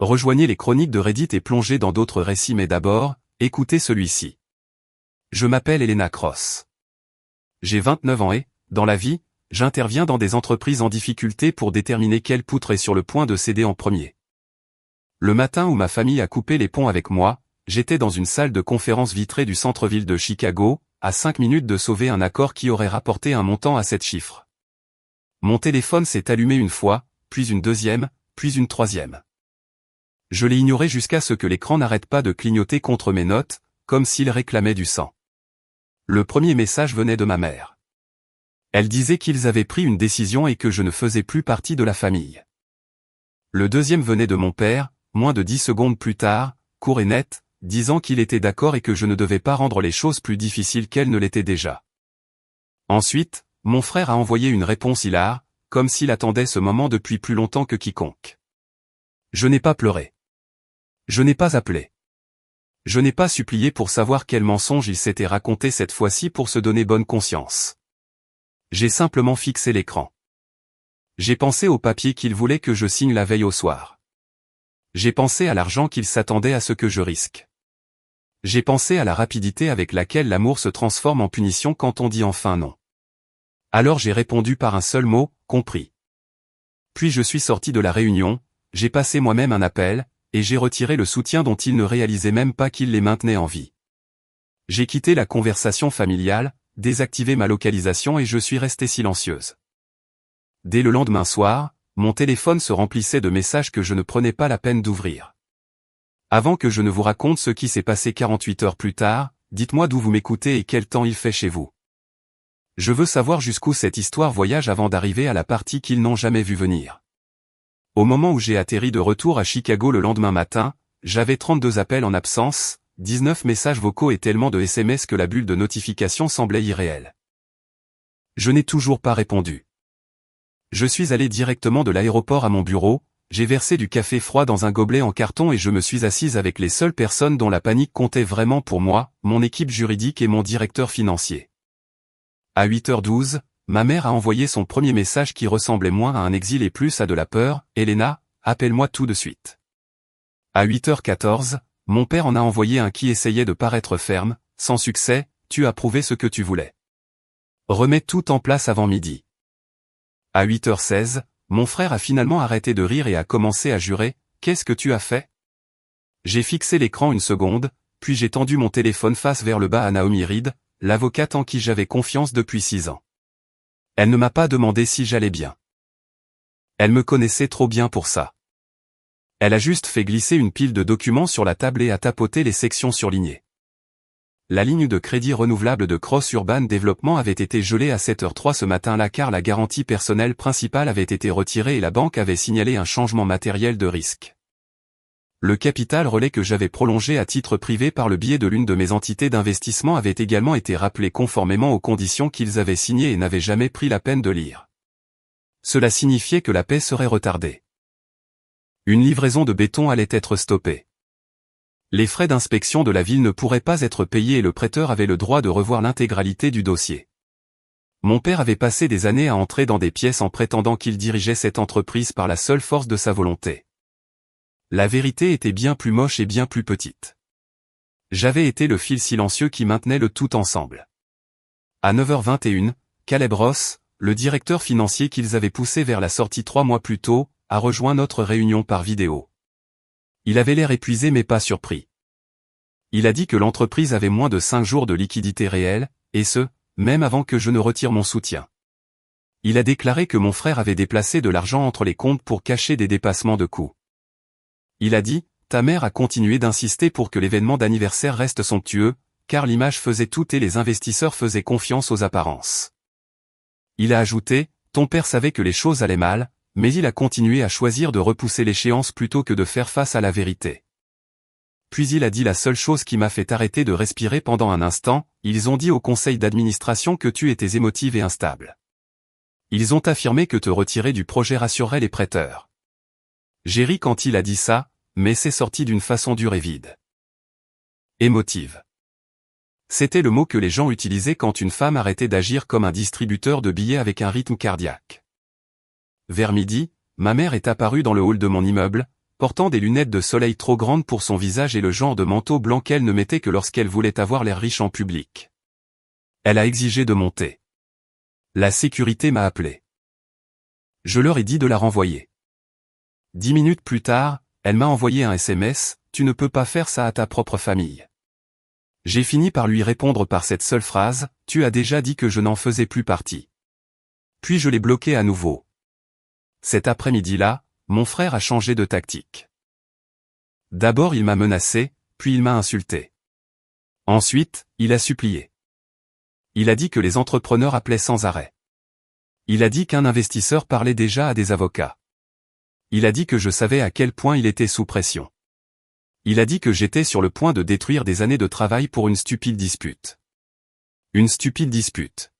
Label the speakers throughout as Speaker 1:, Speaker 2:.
Speaker 1: Rejoignez les chroniques de Reddit et plongez dans d'autres récits, mais d'abord, écoutez celui-ci. Je m'appelle Elena Cross. J'ai 29 ans et, dans la vie, j'interviens dans des entreprises en difficulté pour déterminer quelle poutre est sur le point de céder en premier. Le matin où ma famille a coupé les ponts avec moi, j'étais dans une salle de conférence vitrée du centre-ville de Chicago, à 5 minutes de sauver un accord qui aurait rapporté un montant à 7 chiffres. Mon téléphone s'est allumé une fois, puis une deuxième, puis une troisième. Je l'ai ignoré jusqu'à ce que l'écran n'arrête pas de clignoter contre mes notes, comme s'il réclamait du sang. Le premier message venait de ma mère. Elle disait qu'ils avaient pris une décision et que je ne faisais plus partie de la famille. Le deuxième venait de mon père, moins de 10 secondes plus tard, court et net, disant qu'il était d'accord et que je ne devais pas rendre les choses plus difficiles qu'elles ne l'étaient déjà. Ensuite, mon frère a envoyé une réponse hilare, comme s'il attendait ce moment depuis plus longtemps que quiconque. Je n'ai pas pleuré. Je n'ai pas appelé. Je n'ai pas supplié pour savoir quel mensonge il s'était raconté cette fois-ci pour se donner bonne conscience. J'ai simplement fixé l'écran. J'ai pensé au papier qu'il voulait que je signe la veille au soir. J'ai pensé à l'argent qu'il s'attendait à ce que je risque. J'ai pensé à la rapidité avec laquelle l'amour se transforme en punition quand on dit enfin non. Alors j'ai répondu par un seul mot, compris. Puis je suis sorti de la réunion, j'ai passé moi-même un appel, et j'ai retiré le soutien dont il ne réalisait même pas qu'il les maintenait en vie. J'ai quitté la conversation familiale, désactivé ma localisation et je suis restée silencieuse. Dès le lendemain soir, mon téléphone se remplissait de messages que je ne prenais pas la peine d'ouvrir. Avant que je ne vous raconte ce qui s'est passé 48 heures plus tard, dites-moi d'où vous m'écoutez et quel temps il fait chez vous. Je veux savoir jusqu'où cette histoire voyage avant d'arriver à la partie qu'ils n'ont jamais vu venir. Au moment où j'ai atterri de retour à Chicago le lendemain matin, j'avais 32 appels en absence, 19 messages vocaux et tellement de SMS que la bulle de notification semblait irréelle. Je n'ai toujours pas répondu. Je suis allé directement de l'aéroport à mon bureau, j'ai versé du café froid dans un gobelet en carton et je me suis assise avec les seules personnes dont la panique comptait vraiment pour moi, mon équipe juridique et mon directeur financier. À 8h12, ma mère a envoyé son premier message qui ressemblait moins à un exil et plus à de la peur, « Elena, appelle-moi tout de suite ». À 8h14, mon père en a envoyé un qui essayait de paraître ferme, sans succès, « Tu as prouvé ce que tu voulais. Remets tout en place avant midi ». À 8h16, mon frère a finalement arrêté de rire et a commencé à jurer, « Qu'est-ce que tu as fait ?» J'ai fixé l'écran une seconde, puis j'ai tendu mon téléphone face vers le bas à Naomi Reed, l'avocate en qui j'avais confiance depuis 6 ans. Elle ne m'a pas demandé si j'allais bien. Elle me connaissait trop bien pour ça. Elle a juste fait glisser une pile de documents sur la table et a tapoté les sections surlignées. La ligne de crédit renouvelable de Cross Urban Development avait été gelée à 7h03 ce matin-là car la garantie personnelle principale avait été retirée et la banque avait signalé un changement matériel de risque. Le capital relais que j'avais prolongé à titre privé par le biais de l'une de mes entités d'investissement avait également été rappelé conformément aux conditions qu'ils avaient signées et n'avaient jamais pris la peine de lire. Cela signifiait que la paie serait retardée. Une livraison de béton allait être stoppée. Les frais d'inspection de la ville ne pourraient pas être payés et le prêteur avait le droit de revoir l'intégralité du dossier. Mon père avait passé des années à entrer dans des pièces en prétendant qu'il dirigeait cette entreprise par la seule force de sa volonté. La vérité était bien plus moche et bien plus petite. J'avais été le fil silencieux qui maintenait le tout ensemble. À 9h21, Caleb Ross, le directeur financier qu'ils avaient poussé vers la sortie 3 mois plus tôt, a rejoint notre réunion par vidéo. Il avait l'air épuisé mais pas surpris. Il a dit que l'entreprise avait moins de 5 jours de liquidité réelle, et ce, même avant que je ne retire mon soutien. Il a déclaré que mon frère avait déplacé de l'argent entre les comptes pour cacher des dépassements de coûts. Il a dit, ta mère a continué d'insister pour que l'événement d'anniversaire reste somptueux, car l'image faisait tout et les investisseurs faisaient confiance aux apparences. Il a ajouté, ton père savait que les choses allaient mal, mais il a continué à choisir de repousser l'échéance plutôt que de faire face à la vérité. Puis il a dit la seule chose qui m'a fait arrêter de respirer pendant un instant, ils ont dit au conseil d'administration que tu étais émotive et instable. Ils ont affirmé que te retirer du projet rassurerait les prêteurs. J'ai ri quand il a dit ça, mais c'est sorti d'une façon dure et vide. Émotive. C'était le mot que les gens utilisaient quand une femme arrêtait d'agir comme un distributeur de billets avec un rythme cardiaque. Vers midi, ma mère est apparue dans le hall de mon immeuble, portant des lunettes de soleil trop grandes pour son visage et le genre de manteau blanc qu'elle ne mettait que lorsqu'elle voulait avoir l'air riche en public. Elle a exigé de monter. La sécurité m'a appelé. Je leur ai dit de la renvoyer. 10 minutes plus tard, elle m'a envoyé un SMS, « Tu ne peux pas faire ça à ta propre famille. » J'ai fini par lui répondre par cette seule phrase, « Tu as déjà dit que je n'en faisais plus partie. » Puis je l'ai bloqué à nouveau. Cet après-midi-là, mon frère a changé de tactique. D'abord il m'a menacé, puis il m'a insulté. Ensuite, il a supplié. Il a dit que les entrepreneurs appelaient sans arrêt. Il a dit qu'un investisseur parlait déjà à des avocats. Il a dit que je savais à quel point il était sous pression. Il a dit que j'étais sur le point de détruire des années de travail pour une stupide dispute. Une stupide dispute.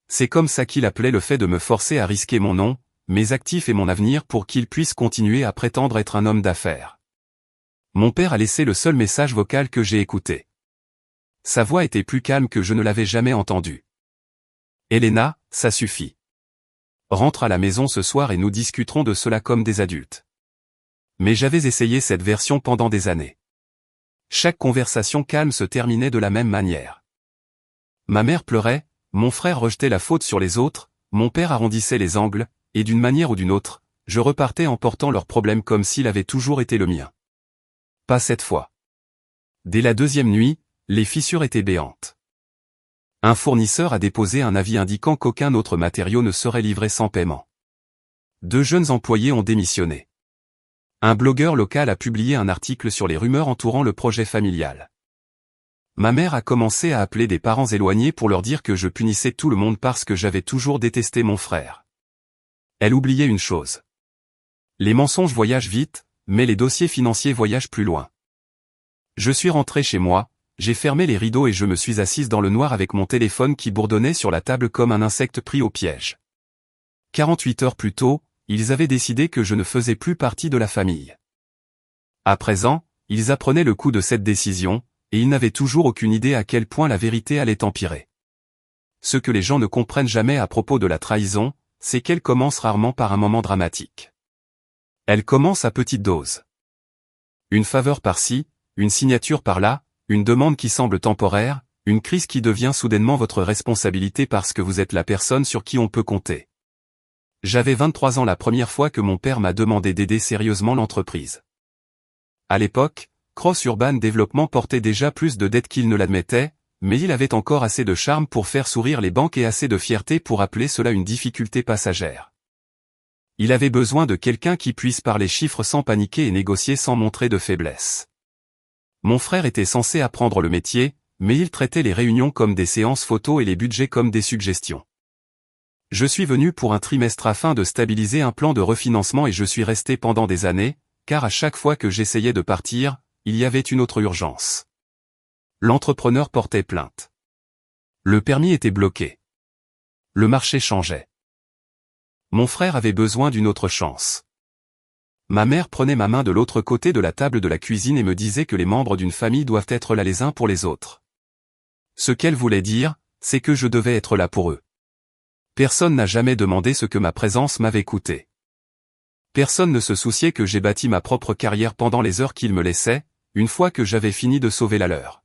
Speaker 1: C'est comme ça qu'il appelait le fait de me forcer à risquer mon nom, mes actifs et mon avenir pour qu'il puisse continuer à prétendre être un homme d'affaires. Mon père a laissé le seul message vocal que j'ai écouté. Sa voix était plus calme que je ne l'avais jamais entendue. « Elena, ça suffit. Rentre à la maison ce soir et nous discuterons de cela comme des adultes. » Mais j'avais essayé cette version pendant des années. Chaque conversation calme se terminait de la même manière. Ma mère pleurait, mon frère rejetait la faute sur les autres, mon père arrondissait les angles, et d'une manière ou d'une autre, je repartais en portant leurs problèmes comme s'il avait toujours été le mien. Pas cette fois. Dès la deuxième nuit, les fissures étaient béantes. Un fournisseur a déposé un avis indiquant qu'aucun autre matériau ne serait livré sans paiement. 2 jeunes employés ont démissionné. Un blogueur local a publié un article sur les rumeurs entourant le projet familial. Ma mère a commencé à appeler des parents éloignés pour leur dire que je punissais tout le monde parce que j'avais toujours détesté mon frère. Elle oubliait une chose. Les mensonges voyagent vite, mais les dossiers financiers voyagent plus loin. Je suis rentré chez moi, j'ai fermé les rideaux et je me suis assise dans le noir avec mon téléphone qui bourdonnait sur la table comme un insecte pris au piège. 48 heures plus tôt, ils avaient décidé que je ne faisais plus partie de la famille. À présent, ils apprenaient le coup de cette décision, et ils n'avaient toujours aucune idée à quel point la vérité allait empirer. Ce que les gens ne comprennent jamais à propos de la trahison, c'est qu'elle commence rarement par un moment dramatique. Elle commence à petite dose. Une faveur par-ci, une signature par-là, une demande qui semble temporaire, une crise qui devient soudainement votre responsabilité parce que vous êtes la personne sur qui on peut compter. J'avais 23 ans la première fois que mon père m'a demandé d'aider sérieusement l'entreprise. À l'époque, Cross Urban Development portait déjà plus de dettes qu'il ne l'admettait, mais il avait encore assez de charme pour faire sourire les banques et assez de fierté pour appeler cela une difficulté passagère. Il avait besoin de quelqu'un qui puisse parler chiffres sans paniquer et négocier sans montrer de faiblesse. Mon frère était censé apprendre le métier, mais il traitait les réunions comme des séances photos et les budgets comme des suggestions. Je suis venu pour un trimestre afin de stabiliser un plan de refinancement et je suis resté pendant des années, car à chaque fois que j'essayais de partir, il y avait une autre urgence. L'entrepreneur portait plainte. Le permis était bloqué. Le marché changeait. Mon frère avait besoin d'une autre chance. Ma mère prenait ma main de l'autre côté de la table de la cuisine et me disait que les membres d'une famille doivent être là les uns pour les autres. Ce qu'elle voulait dire, c'est que je devais être là pour eux. Personne n'a jamais demandé ce que ma présence m'avait coûté. Personne ne se souciait que j'ai bâti ma propre carrière pendant les heures qu'ils me laissaient, une fois que j'avais fini de sauver la leur.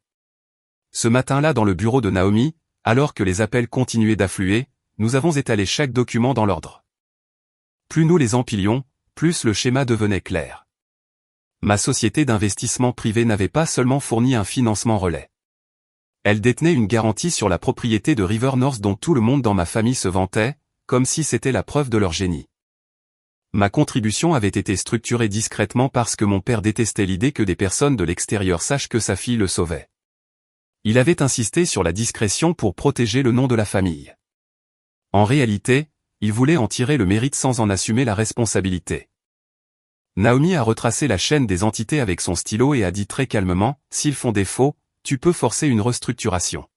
Speaker 1: Ce matin-là dans le bureau de Naomi, alors que les appels continuaient d'affluer, nous avons étalé chaque document dans l'ordre. Plus nous les empilions, plus le schéma devenait clair. Ma société d'investissement privé n'avait pas seulement fourni un financement relais. Elle détenait une garantie sur la propriété de River North dont tout le monde dans ma famille se vantait, comme si c'était la preuve de leur génie. Ma contribution avait été structurée discrètement parce que mon père détestait l'idée que des personnes de l'extérieur sachent que sa fille le sauvait. Il avait insisté sur la discrétion pour protéger le nom de la famille. En réalité, il voulait en tirer le mérite sans en assumer la responsabilité. Naomi a retracé la chaîne des entités avec son stylo et a dit très calmement, « S'ils font défaut, tu peux forcer une restructuration.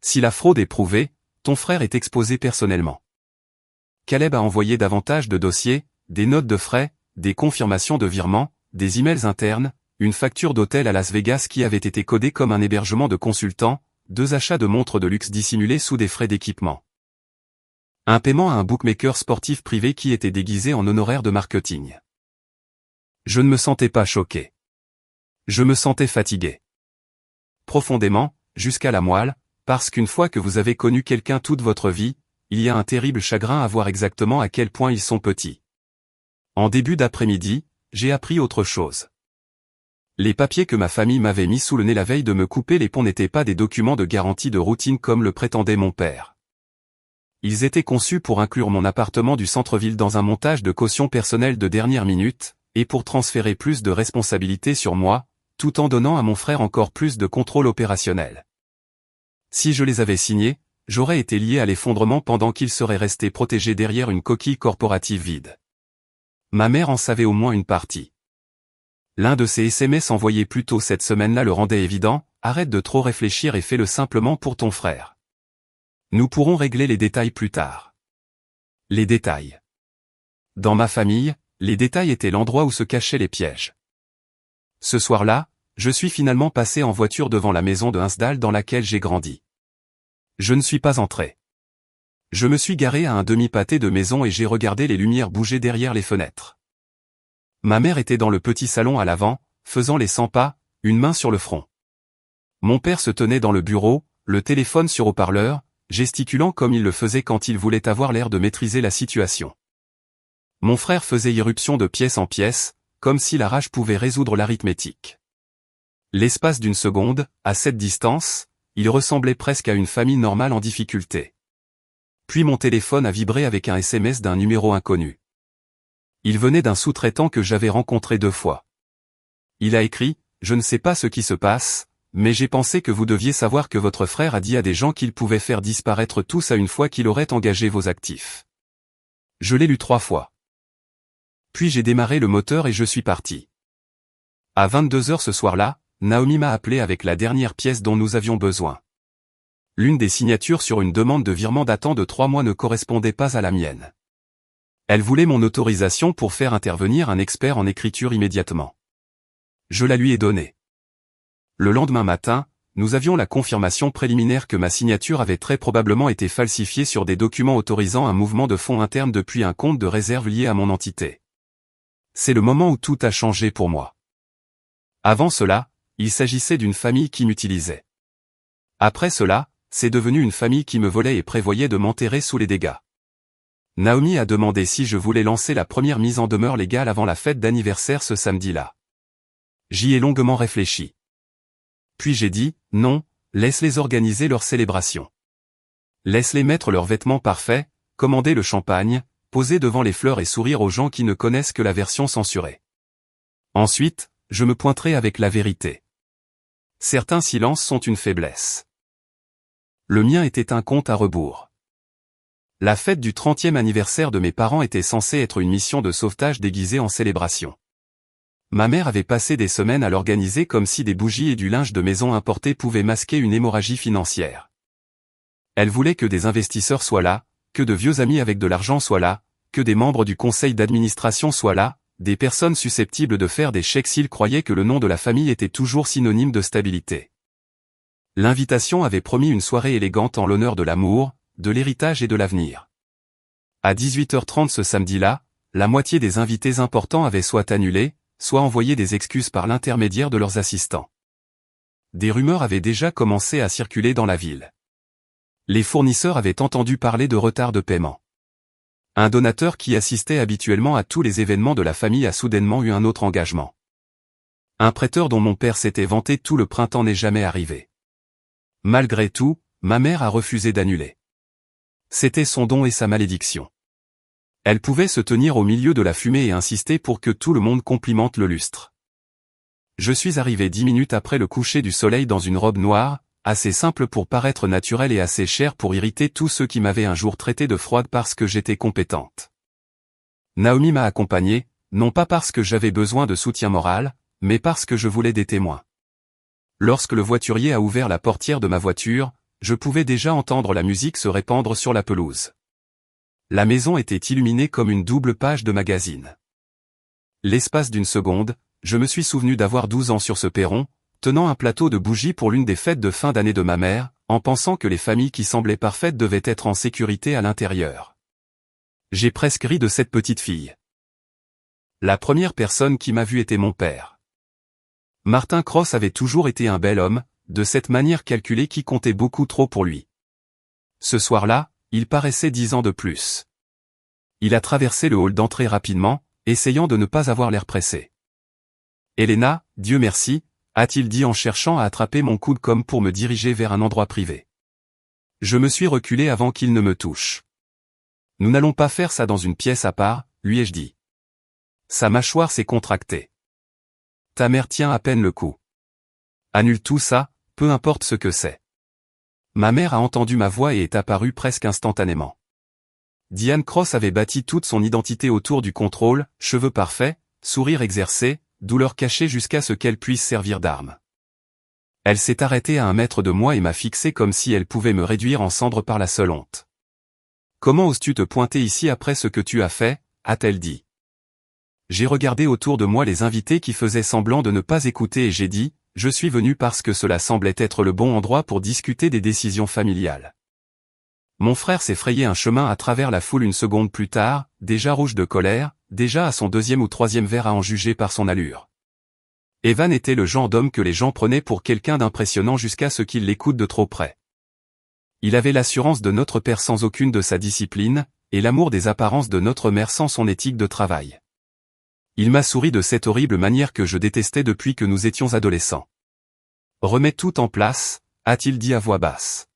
Speaker 1: Si la fraude est prouvée, ton frère est exposé personnellement. » Caleb a envoyé davantage de dossiers, des notes de frais, des confirmations de virement, des emails internes, une facture d'hôtel à Las Vegas qui avait été codée comme un hébergement de consultants, 2 achats de montres de luxe dissimulés sous des frais d'équipement. Un paiement à un bookmaker sportif privé qui était déguisé en honoraires de marketing. Je ne me sentais pas choqué. Je me sentais fatigué. Profondément, jusqu'à la moelle, parce qu'une fois que vous avez connu quelqu'un toute votre vie, il y a un terrible chagrin à voir exactement à quel point ils sont petits. En début d'après-midi, j'ai appris autre chose. Les papiers que ma famille m'avait mis sous le nez la veille de me couper les ponts n'étaient pas des documents de garantie de routine comme le prétendait mon père. Ils étaient conçus pour inclure mon appartement du centre-ville dans un montage de caution personnelle de dernière minute, et pour transférer plus de responsabilités sur moi, tout en donnant à mon frère encore plus de contrôle opérationnel. Si je les avais signés, j'aurais été lié à l'effondrement pendant qu'il serait resté protégé derrière une coquille corporative vide. Ma mère en savait au moins une partie. L'un de ces SMS envoyés plus tôt cette semaine-là le rendait évident, arrête de trop réfléchir et fais-le simplement pour ton frère. Nous pourrons régler les détails plus tard. Les détails. Dans ma famille, les détails étaient l'endroit où se cachaient les pièges. Ce soir-là, je suis finalement passé en voiture devant la maison de Hinsdale dans laquelle j'ai grandi. Je ne suis pas entré. Je me suis garé à un demi-pâté de maison et j'ai regardé les lumières bouger derrière les fenêtres. Ma mère était dans le petit salon à l'avant, faisant les 100 pas, une main sur le front. Mon père se tenait dans le bureau, le téléphone sur haut-parleur, gesticulant comme il le faisait quand il voulait avoir l'air de maîtriser la situation. Mon frère faisait irruption de pièce en pièce, comme si la rage pouvait résoudre l'arithmétique. L'espace d'une seconde, à cette distance, il ressemblait presque à une famille normale en difficulté. Puis mon téléphone a vibré avec un SMS d'un numéro inconnu. Il venait d'un sous-traitant que j'avais rencontré 2 fois. Il a écrit « Je ne sais pas ce qui se passe, mais j'ai pensé que vous deviez savoir que votre frère a dit à des gens qu'il pouvait faire disparaître tous à une fois qu'il aurait engagé vos actifs. » Je l'ai lu 3 fois. Puis j'ai démarré le moteur et je suis parti. À 22h ce soir-là, Naomi m'a appelé avec la dernière pièce dont nous avions besoin. L'une des signatures sur une demande de virement datant de 3 mois ne correspondait pas à la mienne. Elle voulait mon autorisation pour faire intervenir un expert en écriture immédiatement. Je la lui ai donnée. Le lendemain matin, nous avions la confirmation préliminaire que ma signature avait très probablement été falsifiée sur des documents autorisant un mouvement de fonds interne depuis un compte de réserve lié à mon entité. C'est le moment où tout a changé pour moi. Avant cela, il s'agissait d'une famille qui m'utilisait. Après cela, c'est devenu une famille qui me volait et prévoyait de m'enterrer sous les dégâts. Naomi a demandé si je voulais lancer la première mise en demeure légale avant la fête d'anniversaire ce samedi-là. J'y ai longuement réfléchi. Puis j'ai dit, non, laisse-les organiser leur célébration. Laisse-les mettre leurs vêtements parfaits, commander le champagne, poser devant les fleurs et sourire aux gens qui ne connaissent que la version censurée. Ensuite, je me pointerai avec la vérité. Certains silences sont une faiblesse. Le mien était un compte à rebours. La fête du 30e anniversaire de mes parents était censée être une mission de sauvetage déguisée en célébration. Ma mère avait passé des semaines à l'organiser comme si des bougies et du linge de maison importé pouvaient masquer une hémorragie financière. Elle voulait que des investisseurs soient là, que de vieux amis avec de l'argent soient là, que des membres du conseil d'administration soient là, des personnes susceptibles de faire des chèques s'ils croyaient que le nom de la famille était toujours synonyme de stabilité. L'invitation avait promis une soirée élégante en l'honneur de l'amour, de l'héritage et de l'avenir. À 18h30 ce samedi-là, la moitié des invités importants avaient soit annulé, soit envoyé des excuses par l'intermédiaire de leurs assistants. Des rumeurs avaient déjà commencé à circuler dans la ville. Les fournisseurs avaient entendu parler de retard de paiement. Un donateur qui assistait habituellement à tous les événements de la famille a soudainement eu un autre engagement. Un prêteur dont mon père s'était vanté tout le printemps n'est jamais arrivé. Malgré tout, ma mère a refusé d'annuler. C'était son don et sa malédiction. Elle pouvait se tenir au milieu de la fumée et insister pour que tout le monde complimente le lustre. Je suis arrivé 10 minutes après le coucher du soleil dans une robe noire, assez simple pour paraître naturelle et assez chère pour irriter tous ceux qui m'avaient un jour traité de froide parce que j'étais compétente. Naomi m'a accompagné, non pas parce que j'avais besoin de soutien moral, mais parce que je voulais des témoins. Lorsque le voiturier a ouvert la portière de ma voiture, je pouvais déjà entendre la musique se répandre sur la pelouse. La maison était illuminée comme une double page de magazine. L'espace d'une seconde, je me suis souvenu d'avoir 12 ans sur ce perron, tenant un plateau de bougies pour l'une des fêtes de fin d'année de ma mère, en pensant que les familles qui semblaient parfaites devaient être en sécurité à l'intérieur. J'ai presque ri de cette petite fille. La première personne qui m'a vu était mon père. Martin Cross avait toujours été un bel homme, de cette manière calculée qui comptait beaucoup trop pour lui. Ce soir-là, il paraissait 10 ans de plus. Il a traversé le hall d'entrée rapidement, essayant de ne pas avoir l'air pressé. « Elena, Dieu merci », a-t-il dit en cherchant à attraper mon coude comme pour me diriger vers un endroit privé. Je me suis reculé avant qu'il ne me touche. « Nous n'allons pas faire ça dans une pièce à part, lui ai-je dit. Sa mâchoire s'est contractée. « Ta mère tient à peine le coup. Annule tout ça, peu importe ce que c'est. » Ma mère a entendu ma voix et est apparue presque instantanément. Diane Cross avait bâti toute son identité autour du contrôle, cheveux parfaits, sourire exercé, douleur cachée jusqu'à ce qu'elle puisse servir d'arme. Elle s'est arrêtée à 1 mètre de moi et m'a fixé comme si elle pouvait me réduire en cendres par la seule honte. « Comment oses-tu te pointer ici après ce que tu as fait ?» a-t-elle dit. J'ai regardé autour de moi les invités qui faisaient semblant de ne pas écouter et j'ai dit, « Je suis venu parce que cela semblait être le bon endroit pour discuter des décisions familiales. » Mon frère s'est frayé un chemin à travers la foule 1 seconde plus tard, déjà rouge de colère, déjà à son 2e ou 3e verre à en juger par son allure. Evan était le genre d'homme que les gens prenaient pour quelqu'un d'impressionnant jusqu'à ce qu'ils l'écoutent de trop près. Il avait l'assurance de notre père sans aucune de sa discipline, et l'amour des apparences de notre mère sans son éthique de travail. Il m'a souri de cette horrible manière que je détestais depuis que nous étions adolescents. « Remets tout en place », a-t-il dit à voix basse.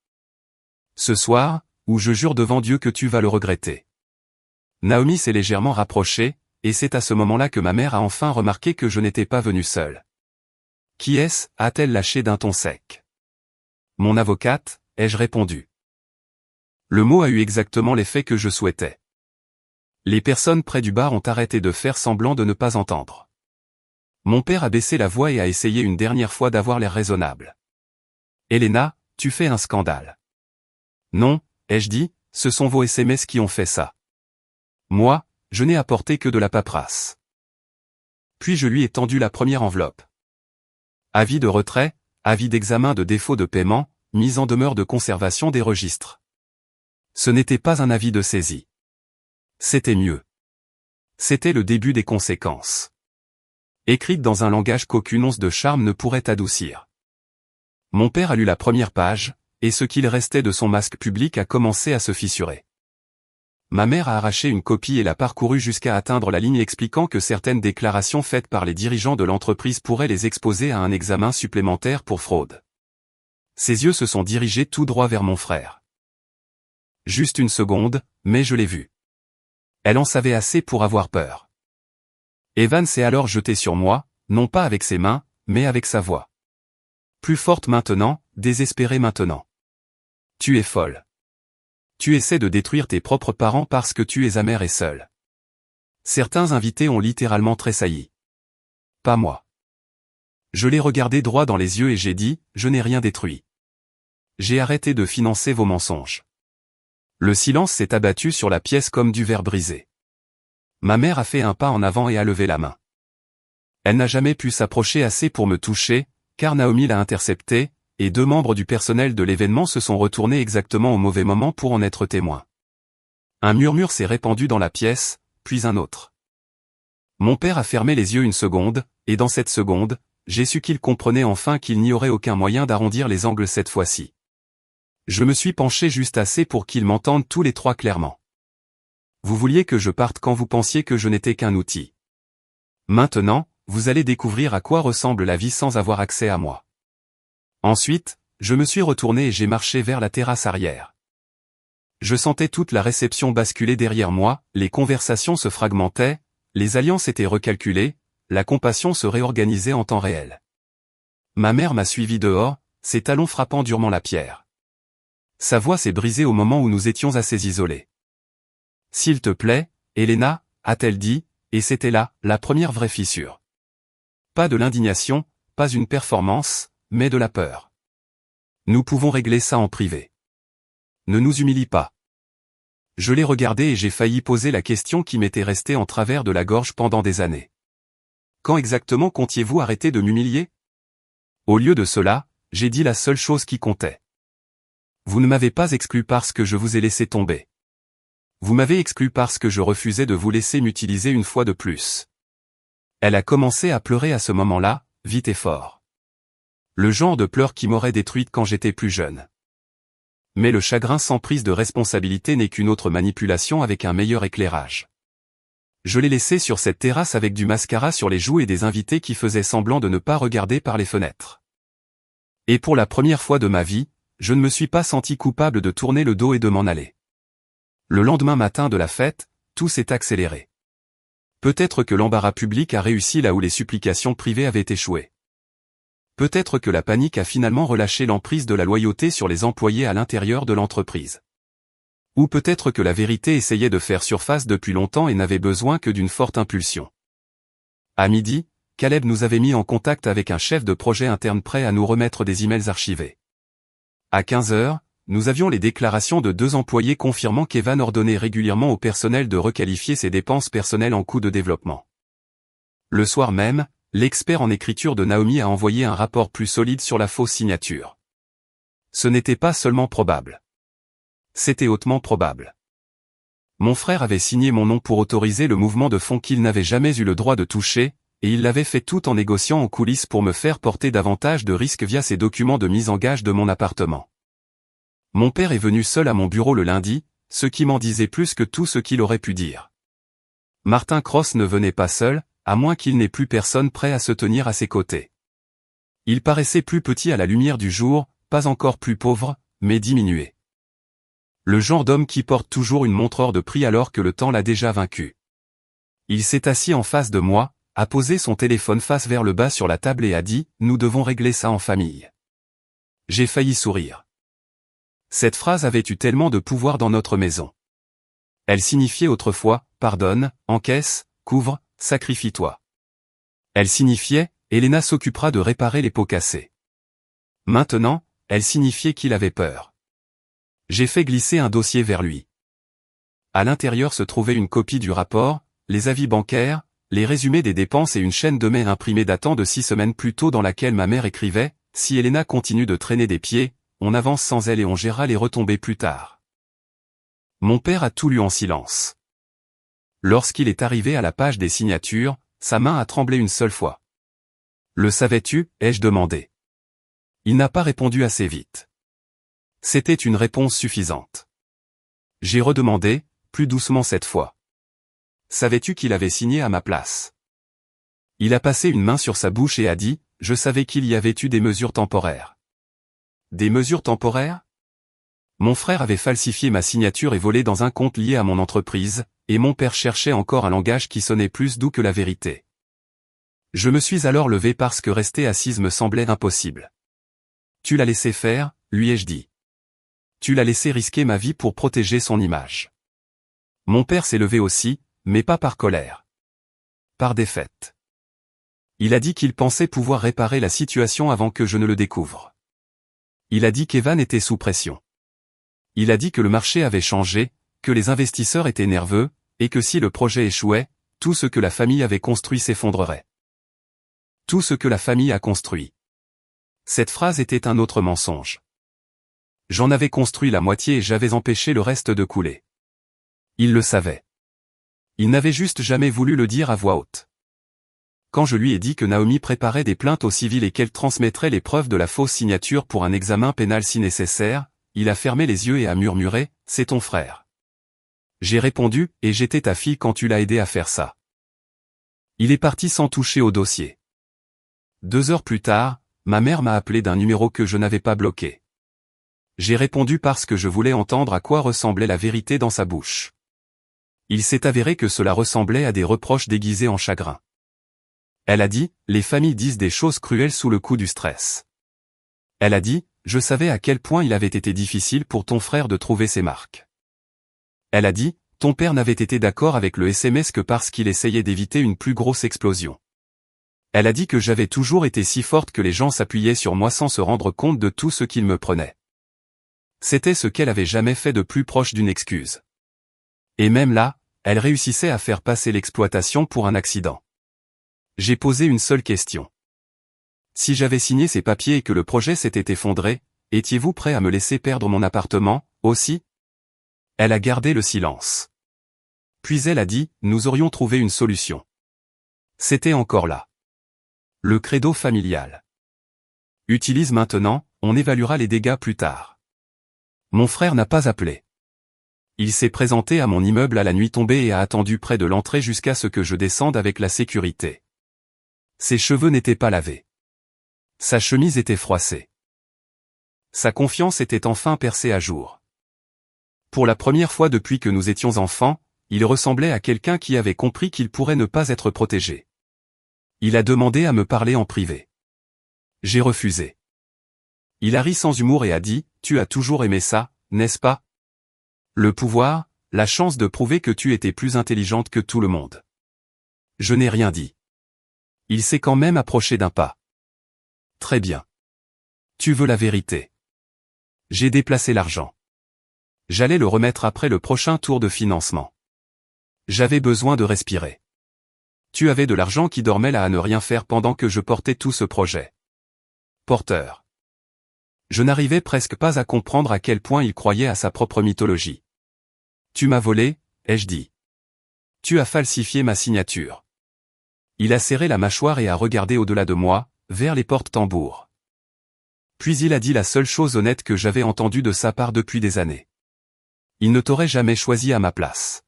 Speaker 1: « Ce soir, ou je jure devant Dieu que tu vas le regretter. » Naomi s'est légèrement rapprochée, et c'est à ce moment-là que ma mère a enfin remarqué que je n'étais pas venu seul. « Qui est-ce » a-t-elle lâché d'un ton sec. « Mon avocate » ai-je répondu. Le mot a eu exactement l'effet que je souhaitais. Les personnes près du bar ont arrêté de faire semblant de ne pas entendre. Mon père a baissé la voix et a essayé une dernière fois d'avoir l'air raisonnable. « Elena, tu fais un scandale. »« Non, » ai-je dit, « ce sont vos SMS qui ont fait ça. Moi, je n'ai apporté que de la paperasse. » Puis je lui ai tendu la première enveloppe. Avis de retrait, avis d'examen de défaut de paiement, mise en demeure de conservation des registres. Ce n'était pas un avis de saisie. C'était mieux. C'était le début des conséquences. Écrite dans un langage qu'aucune once de charme ne pourrait adoucir. Mon père a lu la première page, et ce qu'il restait de son masque public a commencé à se fissurer. Ma mère a arraché une copie et l'a parcourue jusqu'à atteindre la ligne expliquant que certaines déclarations faites par les dirigeants de l'entreprise pourraient les exposer à un examen supplémentaire pour fraude. Ses yeux se sont dirigés tout droit vers mon frère. Juste 1 seconde, mais je l'ai vu. Elle en savait assez pour avoir peur. Evan s'est alors jeté sur moi, non pas avec ses mains, mais avec sa voix. Plus forte maintenant, désespérée maintenant. « Tu es folle. Tu essaies de détruire tes propres parents parce que tu es amère et seule. » Certains invités ont littéralement tressailli. Pas moi. Je l'ai regardé droit dans les yeux et j'ai dit, « Je n'ai rien détruit. J'ai arrêté de financer vos mensonges. » Le silence s'est abattu sur la pièce comme du verre brisé. Ma mère a fait un pas en avant et a levé la main. Elle n'a jamais pu s'approcher assez pour me toucher, car Naomi l'a interceptée, et 2 membres du personnel de l'événement se sont retournés exactement au mauvais moment pour en être témoins. Un murmure s'est répandu dans la pièce, puis un autre. Mon père a fermé les yeux 1 seconde, et dans cette seconde, j'ai su qu'il comprenait enfin qu'il n'y aurait aucun moyen d'arrondir les angles cette fois-ci. Je me suis penché juste assez pour qu'ils m'entendent tous les 3 clairement. Vous vouliez que je parte quand vous pensiez que je n'étais qu'un outil. Maintenant, vous allez découvrir à quoi ressemble la vie sans avoir accès à moi. Ensuite, je me suis retourné et j'ai marché vers la terrasse arrière. Je sentais toute la réception basculer derrière moi, les conversations se fragmentaient, les alliances étaient recalculées, la compassion se réorganisait en temps réel. Ma mère m'a suivi dehors, ses talons frappant durement la pierre. Sa voix s'est brisée au moment où nous étions assez isolés. « S'il te plaît, Elena » a-t-elle dit, et c'était là, la première vraie fissure. Pas de l'indignation, pas une performance, mais de la peur. Nous pouvons régler ça en privé. Ne nous humilie pas. Je l'ai regardé et j'ai failli poser la question qui m'était restée en travers de la gorge pendant des années. Quand exactement comptiez-vous arrêter de m'humilier ? Au lieu de cela, j'ai dit la seule chose qui comptait. Vous ne m'avez pas exclu parce que je vous ai laissé tomber. Vous m'avez exclu parce que je refusais de vous laisser m'utiliser une fois de plus. Elle a commencé à pleurer à ce moment-là, vite et fort. Le genre de pleurs qui m'aurait détruite quand j'étais plus jeune. Mais le chagrin sans prise de responsabilité n'est qu'une autre manipulation avec un meilleur éclairage. Je l'ai laissée sur cette terrasse avec du mascara sur les joues et des invités qui faisaient semblant de ne pas regarder par les fenêtres. Et pour la première fois de ma vie, je ne me suis pas senti coupable de tourner le dos et de m'en aller. Le lendemain matin de la fête, tout s'est accéléré. Peut-être que l'embarras public a réussi là où les supplications privées avaient échoué. Peut-être que la panique a finalement relâché l'emprise de la loyauté sur les employés à l'intérieur de l'entreprise. Ou peut-être que la vérité essayait de faire surface depuis longtemps et n'avait besoin que d'une forte impulsion. À midi, Caleb nous avait mis en contact avec un chef de projet interne prêt à nous remettre des emails archivés. À 15 heures, nous avions les déclarations de 2 employés confirmant qu'Evan ordonnait régulièrement au personnel de requalifier ses dépenses personnelles en coûts de développement. Le soir même, l'expert en écriture de Naomi a envoyé un rapport plus solide sur la fausse signature. Ce n'était pas seulement probable. C'était hautement probable. Mon frère avait signé mon nom pour autoriser le mouvement de fonds qu'il n'avait jamais eu le droit de toucher, et il l'avait fait tout en négociant en coulisses pour me faire porter davantage de risques via ces documents de mise en gage de mon appartement. Mon père est venu seul à mon bureau le lundi, ce qui m'en disait plus que tout ce qu'il aurait pu dire. Martin Cross ne venait pas seul, à moins qu'il n'ait plus personne prêt à se tenir à ses côtés. Il paraissait plus petit à la lumière du jour, pas encore plus pauvre, mais diminué. Le genre d'homme qui porte toujours une montre hors de prix alors que le temps l'a déjà vaincu. Il s'est assis en face de moi, a posé son téléphone face vers le bas sur la table et a dit « Nous devons régler ça en famille ». J'ai failli sourire. Cette phrase avait eu tellement de pouvoir dans notre maison. Elle signifiait autrefois « Pardonne, encaisse, couvre, sacrifie-toi ». Elle signifiait « Elena s'occupera de réparer les pots cassés ». Maintenant, elle signifiait qu'il avait peur. J'ai fait glisser un dossier vers lui. À l'intérieur se trouvait une copie du rapport, les avis bancaires, les résumés des dépenses et une chaîne de mails imprimée datant de 6 semaines plus tôt dans laquelle ma mère écrivait « Si Elena continue de traîner des pieds, on avance sans elle et on gérera les retombées plus tard ». Mon père a tout lu en silence. Lorsqu'il est arrivé à la page des signatures, sa main a tremblé une seule fois. « Le savais-tu » ai-je demandé. Il n'a pas répondu assez vite. C'était une réponse suffisante. J'ai redemandé, plus doucement cette fois. « Savais-tu qu'il avait signé à ma place ?» Il a passé une main sur sa bouche et a dit, « Je savais qu'il y avait eu des mesures temporaires. » Des mesures temporaires ? Mon frère avait falsifié ma signature et volé dans un compte lié à mon entreprise, et mon père cherchait encore un langage qui sonnait plus doux que la vérité. Je me suis alors levé parce que rester assise me semblait impossible. « Tu l'as laissé faire » lui ai-je dit. « Tu l'as laissé risquer ma vie pour protéger son image. » Mon père s'est levé aussi, mais pas par colère. Par défaite. Il a dit qu'il pensait pouvoir réparer la situation avant que je ne le découvre. Il a dit qu'Evan était sous pression. Il a dit que le marché avait changé, que les investisseurs étaient nerveux, et que si le projet échouait, tout ce que la famille avait construit s'effondrerait. Tout ce que la famille a construit. Cette phrase était un autre mensonge. J'en avais construit la moitié et j'avais empêché le reste de couler. Il le savait. Il n'avait juste jamais voulu le dire à voix haute. Quand je lui ai dit que Naomi préparait des plaintes au civil et qu'elle transmettrait les preuves de la fausse signature pour un examen pénal si nécessaire, il a fermé les yeux et a murmuré « C'est ton frère ». J'ai répondu « Et j'étais ta fille quand tu l'as aidé à faire ça ». Il est parti sans toucher au dossier. 2 heures plus tard, ma mère m'a appelé d'un numéro que je n'avais pas bloqué. J'ai répondu parce que je voulais entendre à quoi ressemblait la vérité dans sa bouche. Il s'est avéré que cela ressemblait à des reproches déguisés en chagrin. Elle a dit, les familles disent des choses cruelles sous le coup du stress. Elle a dit, je savais à quel point il avait été difficile pour ton frère de trouver ses marques. Elle a dit, ton père n'avait été d'accord avec le SMS que parce qu'il essayait d'éviter une plus grosse explosion. Elle a dit que j'avais toujours été si forte que les gens s'appuyaient sur moi sans se rendre compte de tout ce qu'ils me prenaient. C'était ce qu'elle avait jamais fait de plus proche d'une excuse. Et même là, elle réussissait à faire passer l'exploitation pour un accident. J'ai posé une seule question. Si j'avais signé ces papiers et que le projet s'était effondré, étiez-vous prêt à me laisser perdre mon appartement, aussi ? Elle a gardé le silence. Puis elle a dit, nous aurions trouvé une solution. C'était encore là. Le credo familial. Utilise maintenant, on évaluera les dégâts plus tard. Mon frère n'a pas appelé. Il s'est présenté à mon immeuble à la nuit tombée et a attendu près de l'entrée jusqu'à ce que je descende avec la sécurité. Ses cheveux n'étaient pas lavés. Sa chemise était froissée. Sa confiance était enfin percée à jour. Pour la première fois depuis que nous étions enfants, il ressemblait à quelqu'un qui avait compris qu'il pourrait ne pas être protégé. Il a demandé à me parler en privé. J'ai refusé. Il a ri sans humour et a dit, « Tu as toujours aimé ça, n'est-ce pas ? Le pouvoir, la chance de prouver que tu étais plus intelligente que tout le monde. » Je n'ai rien dit. Il s'est quand même approché d'un pas. Très bien. Tu veux la vérité. J'ai déplacé l'argent. J'allais le remettre après le prochain tour de financement. J'avais besoin de respirer. Tu avais de l'argent qui dormait là à ne rien faire pendant que je portais tout ce projet. Porteur. Je n'arrivais presque pas à comprendre à quel point il croyait à sa propre mythologie. Tu m'as volé, ai-je dit. Tu as falsifié ma signature. Il a serré la mâchoire et a regardé au-delà de moi, vers les portes-tambours. Puis il a dit la seule chose honnête que j'avais entendue de sa part depuis des années. Il ne t'aurait jamais choisi à ma place.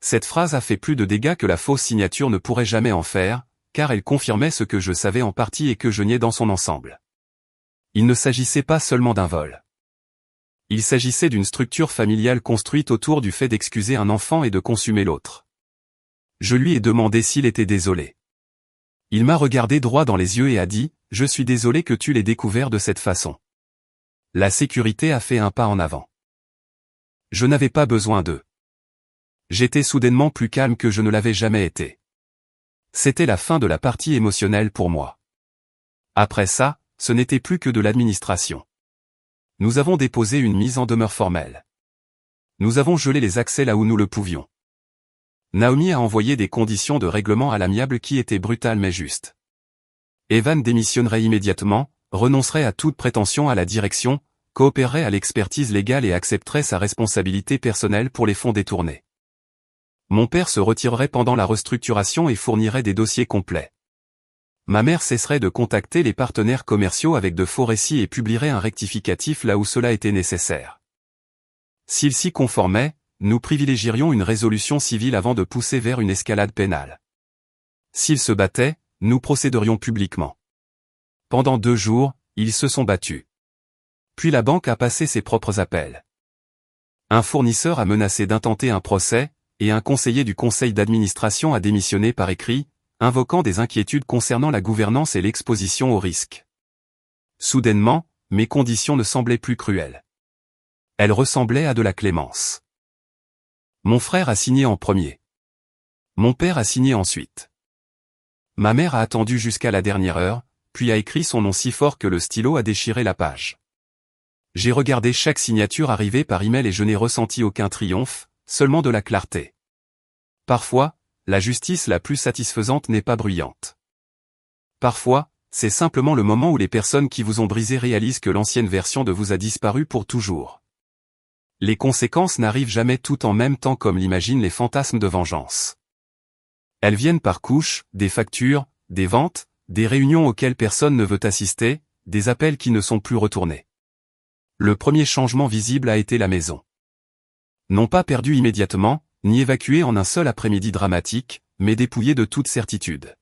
Speaker 1: Cette phrase a fait plus de dégâts que la fausse signature ne pourrait jamais en faire, car elle confirmait ce que je savais en partie et que je niais dans son ensemble. Il ne s'agissait pas seulement d'un vol. Il s'agissait d'une structure familiale construite autour du fait d'excuser un enfant et de consumer l'autre. Je lui ai demandé s'il était désolé. Il m'a regardé droit dans les yeux et a dit, « Je suis désolé que tu l'aies découvert de cette façon. » La sécurité a fait un pas en avant. Je n'avais pas besoin d'eux. J'étais soudainement plus calme que je ne l'avais jamais été. C'était la fin de la partie émotionnelle pour moi. Après ça, ce n'était plus que de l'administration. Nous avons déposé une mise en demeure formelle. Nous avons gelé les accès là où nous le pouvions. Naomi a envoyé des conditions de règlement à l'amiable qui étaient brutales mais justes. Evan démissionnerait immédiatement, renoncerait à toute prétention à la direction, coopérerait à l'expertise légale et accepterait sa responsabilité personnelle pour les fonds détournés. Mon père se retirerait pendant la restructuration et fournirait des dossiers complets. Ma mère cesserait de contacter les partenaires commerciaux avec de faux récits et publierait un rectificatif là où cela était nécessaire. S'ils s'y conformaient, nous privilégierions une résolution civile avant de pousser vers une escalade pénale. S'ils se battaient, nous procéderions publiquement. Pendant 2 jours, ils se sont battus. Puis la banque a passé ses propres appels. Un fournisseur a menacé d'intenter un procès, et un conseiller du conseil d'administration a démissionné par écrit, invoquant des inquiétudes concernant la gouvernance et l'exposition au risque. Soudainement, mes conditions ne semblaient plus cruelles. Elles ressemblaient à de la clémence. Mon frère a signé en premier. Mon père a signé ensuite. Ma mère a attendu jusqu'à la dernière heure, puis a écrit son nom si fort que le stylo a déchiré la page. J'ai regardé chaque signature arriver par email et je n'ai ressenti aucun triomphe, seulement de la clarté. Parfois, la justice la plus satisfaisante n'est pas bruyante. Parfois, c'est simplement le moment où les personnes qui vous ont brisé réalisent que l'ancienne version de vous a disparu pour toujours. Les conséquences n'arrivent jamais tout en même temps comme l'imaginent les fantasmes de vengeance. Elles viennent par couches, des factures, des ventes, des réunions auxquelles personne ne veut assister, des appels qui ne sont plus retournés. Le premier changement visible a été la maison. Non pas perdue immédiatement, ni évacuée en un seul après-midi dramatique, mais dépouillée de toute certitude.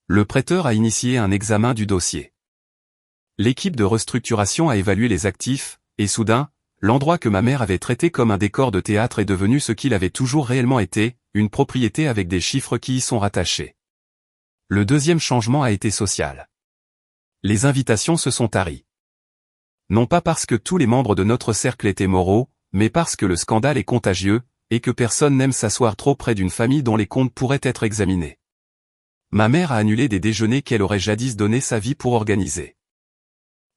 Speaker 1: Le prêteur a initié un examen du dossier. L'équipe de restructuration a évalué les actifs, et soudain, l'endroit que ma mère avait traité comme un décor de théâtre est devenu ce qu'il avait toujours réellement été, une propriété avec des chiffres qui y sont rattachés. Le deuxième changement a été social. Les invitations se sont taries. Non pas parce que tous les membres de notre cercle étaient moraux, mais parce que le scandale est contagieux, et que personne n'aime s'asseoir trop près d'une famille dont les comptes pourraient être examinés. Ma mère a annulé des déjeuners qu'elle aurait jadis donné sa vie pour organiser.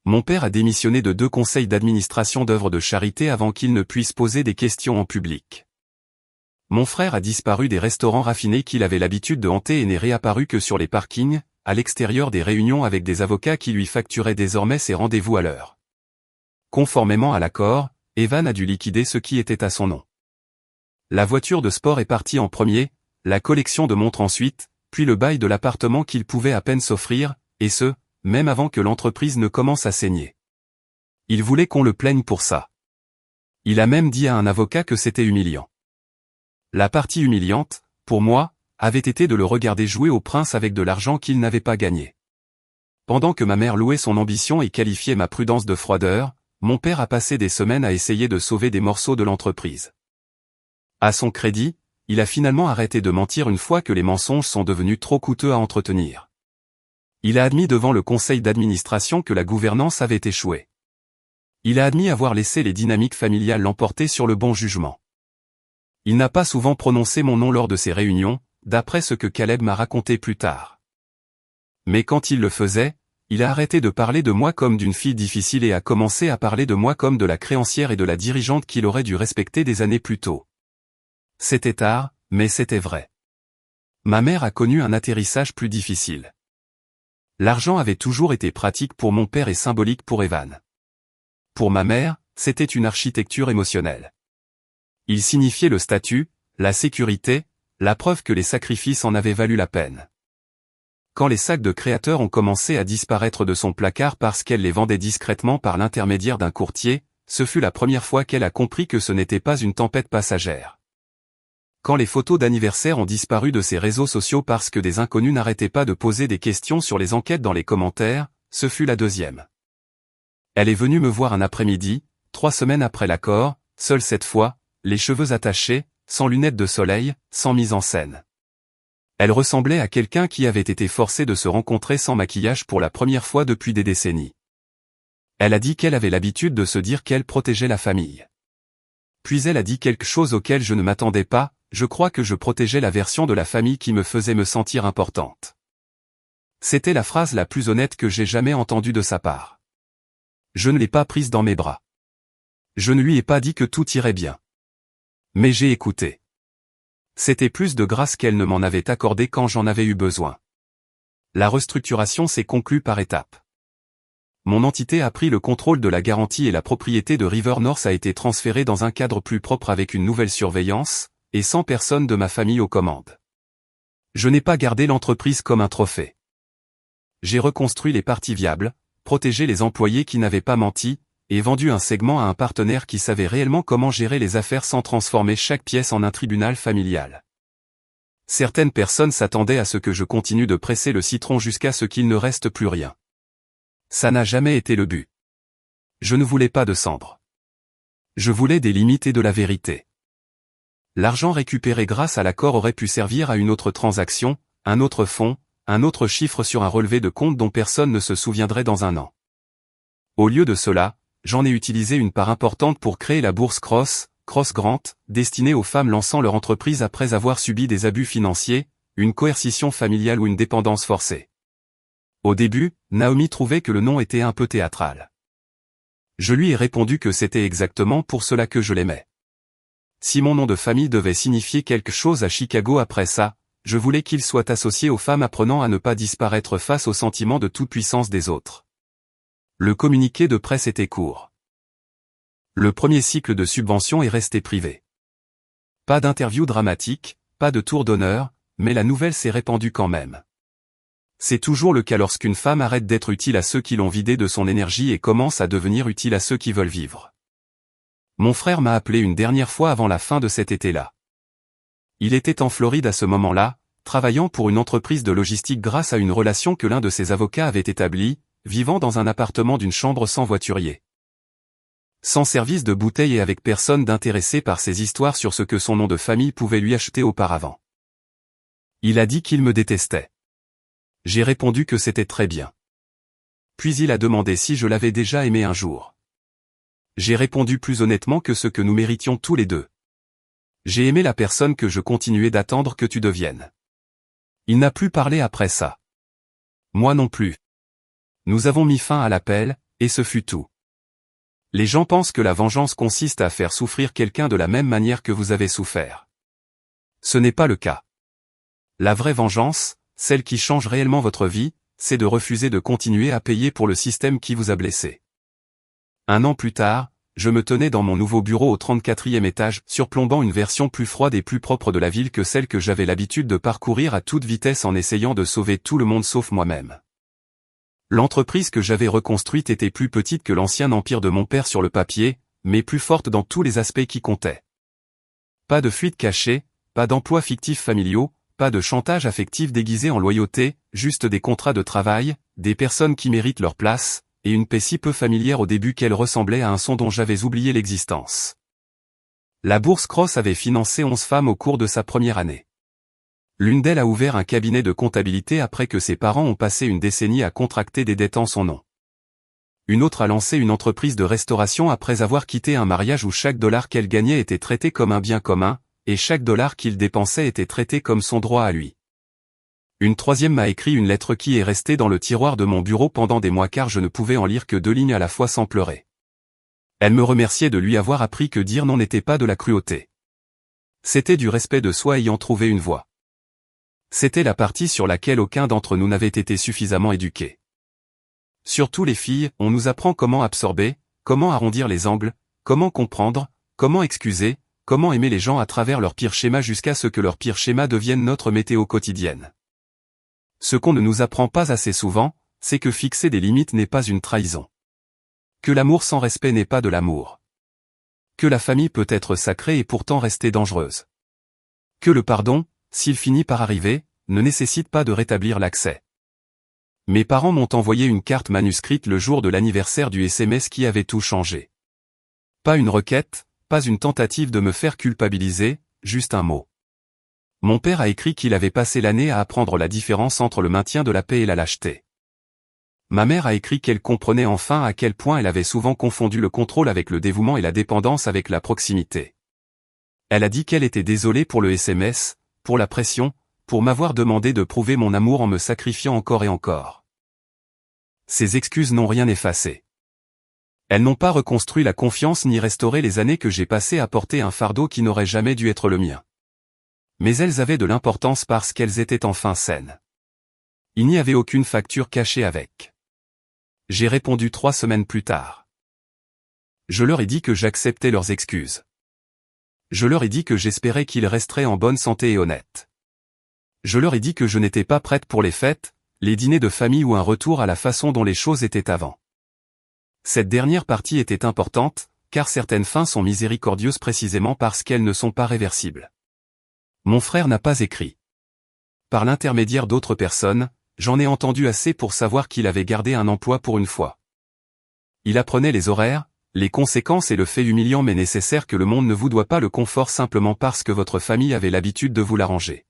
Speaker 1: Mon père a démissionné de 2 conseils d'administration d'œuvres de charité avant qu'il ne puisse poser des questions en public. Mon frère a disparu des restaurants raffinés qu'il avait l'habitude de hanter et n'est réapparu que sur les parkings, à l'extérieur des réunions avec des avocats qui lui facturaient désormais ses rendez-vous à l'heure. Conformément à l'accord, Evan a dû liquider ce qui était à son nom. La voiture de sport est partie en premier, la collection de montres ensuite, puis le bail de l'appartement qu'il pouvait à peine s'offrir, et ce, même avant que l'entreprise ne commence à saigner. Il voulait qu'on le plaigne pour ça. Il a même dit à un avocat que c'était humiliant. La partie humiliante, pour moi, avait été de le regarder jouer au prince avec de l'argent qu'il n'avait pas gagné. Pendant que ma mère louait son ambition et qualifiait ma prudence de froideur, mon père a passé des semaines à essayer de sauver des morceaux de l'entreprise. À son crédit, il a finalement arrêté de mentir une fois que les mensonges sont devenus trop coûteux à entretenir. Il a admis devant le conseil d'administration que la gouvernance avait échoué. Il a admis avoir laissé les dynamiques familiales l'emporter sur le bon jugement. Il n'a pas souvent prononcé mon nom lors de ces réunions, d'après ce que Caleb m'a raconté plus tard. Mais quand il le faisait, il a arrêté de parler de moi comme d'une fille difficile et a commencé à parler de moi comme de la créancière et de la dirigeante qu'il aurait dû respecter des années plus tôt. C'était tard, mais c'était vrai. Ma mère a connu un atterrissage plus difficile. L'argent avait toujours été pratique pour mon père et symbolique pour Evan. Pour ma mère, c'était une architecture émotionnelle. Il signifiait le statut, la sécurité, la preuve que les sacrifices en avaient valu la peine. Quand les sacs de créateurs ont commencé à disparaître de son placard parce qu'elle les vendait discrètement par l'intermédiaire d'un courtier, ce fut la première fois qu'elle a compris que ce n'était pas une tempête passagère. Quand les photos d'anniversaire ont disparu de ses réseaux sociaux parce que des inconnus n'arrêtaient pas de poser des questions sur les enquêtes dans les commentaires, ce fut la deuxième. Elle est venue me voir un après-midi, 3 semaines après l'accord, seule cette fois, les cheveux attachés, sans lunettes de soleil, sans mise en scène. Elle ressemblait à quelqu'un qui avait été forcé de se rencontrer sans maquillage pour la première fois depuis des décennies. Elle a dit qu'elle avait l'habitude de se dire qu'elle protégeait la famille. Puis elle a dit quelque chose auquel je ne m'attendais pas, je crois que je protégeais la version de la famille qui me faisait me sentir importante. C'était la phrase la plus honnête que j'ai jamais entendue de sa part. Je ne l'ai pas prise dans mes bras. Je ne lui ai pas dit que tout irait bien. Mais j'ai écouté. C'était plus de grâce qu'elle ne m'en avait accordé quand j'en avais eu besoin. La restructuration s'est conclue par étapes. Mon entité a pris le contrôle de la garantie et la propriété de River North a été transférée dans un cadre plus propre avec une nouvelle surveillance, et sans personne de ma famille aux commandes. Je n'ai pas gardé l'entreprise comme un trophée. J'ai reconstruit les parties viables, protégé les employés qui n'avaient pas menti, et vendu un segment à un partenaire qui savait réellement comment gérer les affaires sans transformer chaque pièce en un tribunal familial. Certaines personnes s'attendaient à ce que je continue de presser le citron jusqu'à ce qu'il ne reste plus rien. Ça n'a jamais été le but. Je ne voulais pas de cendres. Je voulais des limites et de la vérité. L'argent récupéré grâce à l'accord aurait pu servir à une autre transaction, un autre fonds, un autre chiffre sur un relevé de compte dont personne ne se souviendrait dans un an. Au lieu de cela, j'en ai utilisé une part importante pour créer la bourse Cross Grant, destinée aux femmes lançant leur entreprise après avoir subi des abus financiers, une coercition familiale ou une dépendance forcée. Au début, Naomi trouvait que le nom était un peu théâtral. Je lui ai répondu que c'était exactement pour cela que je l'aimais. Si mon nom de famille devait signifier quelque chose à Chicago après ça, je voulais qu'il soit associé aux femmes apprenant à ne pas disparaître face au sentiment de toute puissance des autres. Le communiqué de presse était court. Le premier cycle de subvention est resté privé. Pas d'interview dramatique, pas de tour d'honneur, mais la nouvelle s'est répandue quand même. C'est toujours le cas lorsqu'une femme arrête d'être utile à ceux qui l'ont vidée de son énergie et commence à devenir utile à ceux qui veulent vivre. Mon frère m'a appelé une dernière fois avant la fin de cet été-là. Il était en Floride à ce moment-là, travaillant pour une entreprise de logistique grâce à une relation que l'un de ses avocats avait établie, vivant dans un appartement d'une chambre sans voiturier. Sans service de bouteille et avec personne d'intéressé par ses histoires sur ce que son nom de famille pouvait lui acheter auparavant. Il a dit qu'il me détestait. J'ai répondu que c'était très bien. Puis il a demandé si je l'avais déjà aimé un jour. J'ai répondu plus honnêtement que ce que nous méritions tous les deux. J'ai aimé la personne que je continuais d'attendre que tu deviennes. Il n'a plus parlé après ça. Moi non plus. Nous avons mis fin à l'appel, et ce fut tout. Les gens pensent que la vengeance consiste à faire souffrir quelqu'un de la même manière que vous avez souffert. Ce n'est pas le cas. La vraie vengeance, celle qui change réellement votre vie, c'est de refuser de continuer à payer pour le système qui vous a blessé. 1 an plus tard, je me tenais dans mon nouveau bureau au 34e étage, surplombant une version plus froide et plus propre de la ville que celle que j'avais l'habitude de parcourir à toute vitesse en essayant de sauver tout le monde sauf moi-même. L'entreprise que j'avais reconstruite était plus petite que l'ancien empire de mon père sur le papier, mais plus forte dans tous les aspects qui comptaient. Pas de fuite cachée, pas d'emplois fictifs familiaux, pas de chantage affectif déguisé en loyauté, juste des contrats de travail, des personnes qui méritent leur place, et une paix si peu familière au début qu'elle ressemblait à un son dont j'avais oublié l'existence. La bourse Cross avait financé 11 femmes au cours de sa première année. L'une d'elles a ouvert un cabinet de comptabilité après que ses parents ont passé une décennie à contracter des dettes en son nom. Une autre a lancé une entreprise de restauration après avoir quitté un mariage où chaque dollar qu'elle gagnait était traité comme un bien commun, et chaque dollar qu'il dépensait était traité comme son droit à lui. Une troisième m'a écrit une lettre qui est restée dans le tiroir de mon bureau pendant des mois car je ne pouvais en lire que 2 lignes à la fois sans pleurer. Elle me remerciait de lui avoir appris que dire non n'était pas de la cruauté. C'était du respect de soi ayant trouvé une voie. C'était la partie sur laquelle aucun d'entre nous n'avait été suffisamment éduqué. Surtout les filles, on nous apprend comment absorber, comment arrondir les angles, comment comprendre, comment excuser, comment aimer les gens à travers leur pire schéma jusqu'à ce que leur pire schéma devienne notre météo quotidienne. Ce qu'on ne nous apprend pas assez souvent, c'est que fixer des limites n'est pas une trahison. Que l'amour sans respect n'est pas de l'amour. Que la famille peut être sacrée et pourtant rester dangereuse. Que le pardon, s'il finit par arriver, ne nécessite pas de rétablir l'accès. Mes parents m'ont envoyé une carte manuscrite le jour de l'anniversaire du SMS qui avait tout changé. Pas une requête, pas une tentative de me faire culpabiliser, juste un mot. Mon père a écrit qu'il avait passé l'année à apprendre la différence entre le maintien de la paix et la lâcheté. Ma mère a écrit qu'elle comprenait enfin à quel point elle avait souvent confondu le contrôle avec le dévouement et la dépendance avec la proximité. Elle a dit qu'elle était désolée pour le SMS, pour la pression, pour m'avoir demandé de prouver mon amour en me sacrifiant encore et encore. Ces excuses n'ont rien effacé. Elles n'ont pas reconstruit la confiance ni restauré les années que j'ai passées à porter un fardeau qui n'aurait jamais dû être le mien. Mais elles avaient de l'importance parce qu'elles étaient enfin saines. Il n'y avait aucune facture cachée avec. J'ai répondu 3 semaines plus tard. Je leur ai dit que j'acceptais leurs excuses. Je leur ai dit que j'espérais qu'ils resteraient en bonne santé et honnêtes. Je leur ai dit que je n'étais pas prête pour les fêtes, les dîners de famille ou un retour à la façon dont les choses étaient avant. Cette dernière partie était importante, car certaines fins sont miséricordieuses précisément parce qu'elles ne sont pas réversibles. Mon frère n'a pas écrit. Par l'intermédiaire d'autres personnes, j'en ai entendu assez pour savoir qu'il avait gardé un emploi pour une fois. Il apprenait les horaires, les conséquences et le fait humiliant mais nécessaire que le monde ne vous doit pas le confort simplement parce que votre famille avait l'habitude de vous l'arranger.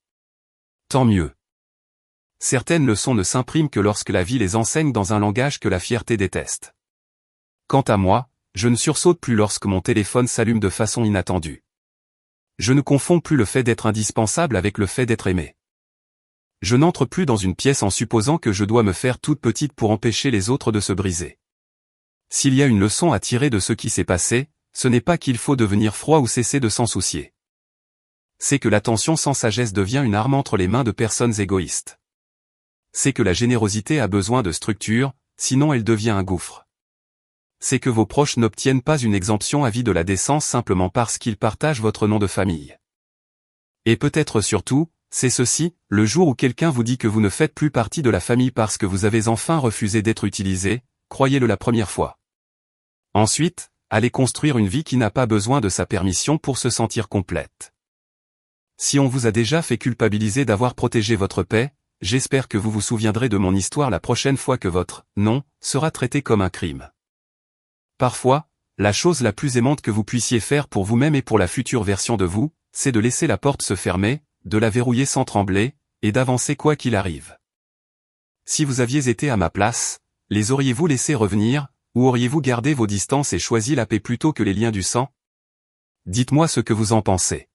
Speaker 1: Tant mieux. Certaines leçons ne s'impriment que lorsque la vie les enseigne dans un langage que la fierté déteste. Quant à moi, je ne sursaute plus lorsque mon téléphone s'allume de façon inattendue. Je ne confonds plus le fait d'être indispensable avec le fait d'être aimé. Je n'entre plus dans une pièce en supposant que je dois me faire toute petite pour empêcher les autres de se briser. S'il y a une leçon à tirer de ce qui s'est passé, ce n'est pas qu'il faut devenir froid ou cesser de s'en soucier. C'est que l'attention sans sagesse devient une arme entre les mains de personnes égoïstes. C'est que la générosité a besoin de structure, sinon elle devient un gouffre. C'est que vos proches n'obtiennent pas une exemption à vie de la décence simplement parce qu'ils partagent votre nom de famille. Et peut-être surtout, c'est ceci, le jour où quelqu'un vous dit que vous ne faites plus partie de la famille parce que vous avez enfin refusé d'être utilisé, croyez-le la première fois. Ensuite, allez construire une vie qui n'a pas besoin de sa permission pour se sentir complète. Si on vous a déjà fait culpabiliser d'avoir protégé votre paix, j'espère que vous vous souviendrez de mon histoire la prochaine fois que votre « non » sera traité comme un crime. Parfois, la chose la plus aimante que vous puissiez faire pour vous-même et pour la future version de vous, c'est de laisser la porte se fermer, de la verrouiller sans trembler, et d'avancer quoi qu'il arrive. Si vous aviez été à ma place, les auriez-vous laissés revenir, ou auriez-vous gardé vos distances et choisi la paix plutôt que les liens du sang? Dites-moi ce que vous en pensez.